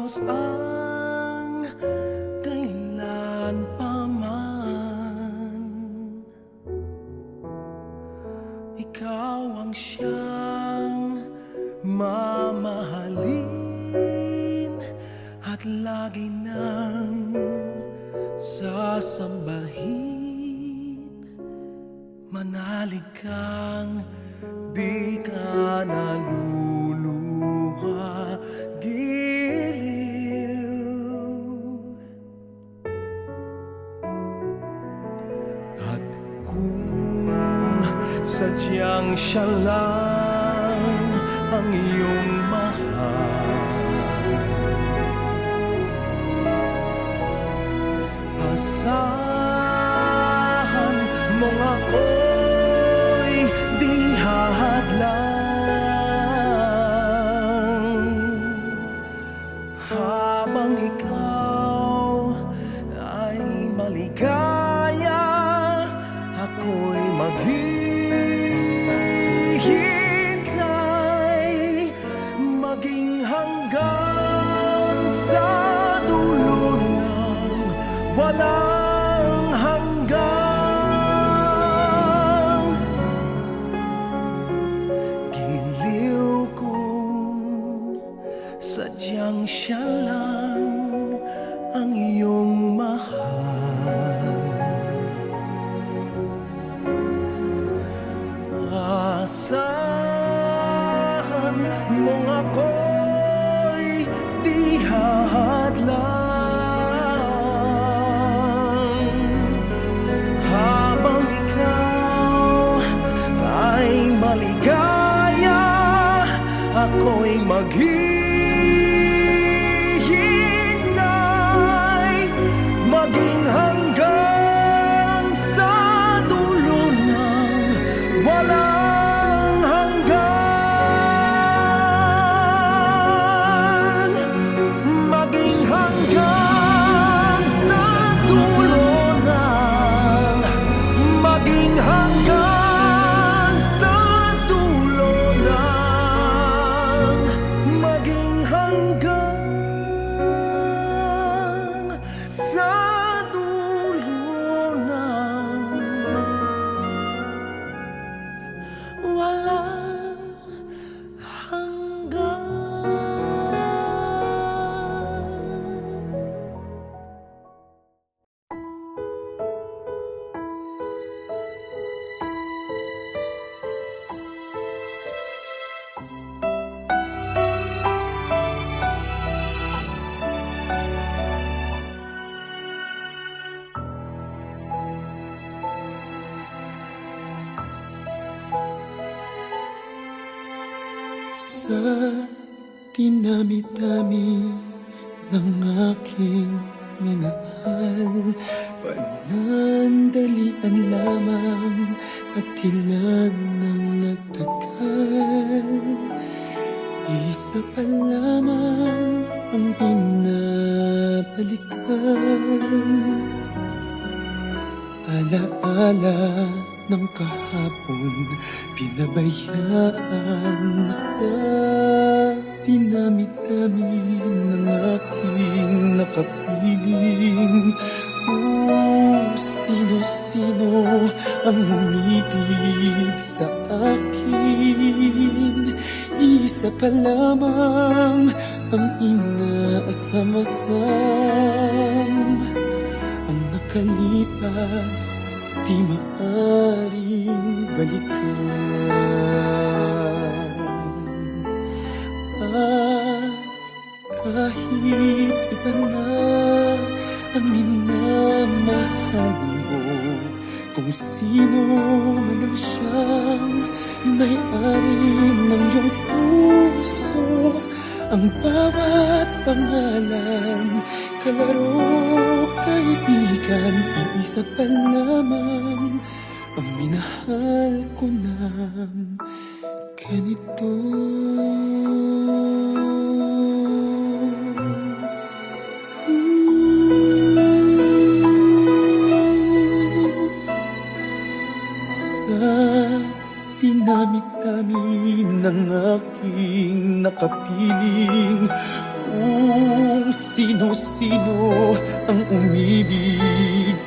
Diyos ang kailan pa man. Ikaw ang siyang mamahalin at lagi nang sasambahin. Manalig kang di ka naluluha, giliw. At kung sadyang siya lang ang iyong mahal, asahan mong ako'y di hahadlang. Habang ikaw ay maligaya, ako'y maghihintay, maging hanggang sa dulo ng walang hanggang. Giliw kung sadyang siya lang ang iyong mahal. Asahan mong ako'y di hahadlang. Habang ikaw ay maligaya, ako'y maghihintay, maging hanggang sa dulo ng walang hanggan. Maging hanggang sa dulo ng, maging hanggang sa dulo ng, maging hanggang sa dulo ng walang hanggan. Sa dinami-dami ng aking minahal, panandalian lamang at ilan nang nagtagal. Isa pa lamang ang binabalikan, alaala ng kahapon, pinabayaan sa dinami-dami ng aking nakapiling. Sino-sino ang umibig sa akin? Isa pa lamang ang inaasam-asam, ang nakalipas di maaring balikan. At kahit iba na ang minamahal mo, kung sino man ang siyang may-ari ng iyong puso, ang bawat pangalan, kalaro, kaibigan, iisa pa lamang ang minahal ko ng ganito. Sa dinami-dami ng aking nakapiling, kung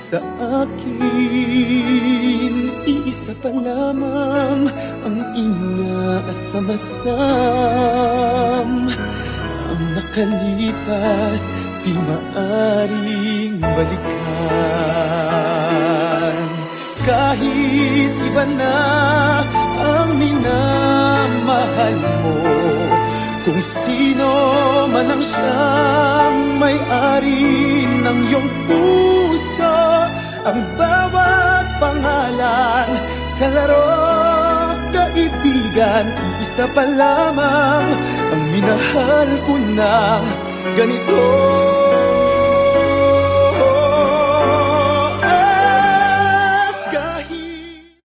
sa akin. Iisa pa lamang ang inaasam-asam. Ang nakalipas di maaring balikan. Kahit iba na ang minamahal mo, kung sino man ang siyang may-ari ng iyong puso, ang bawat pangalan, kalaro, kaibigan, iisa pa lamang ang minahal ko ng ganito.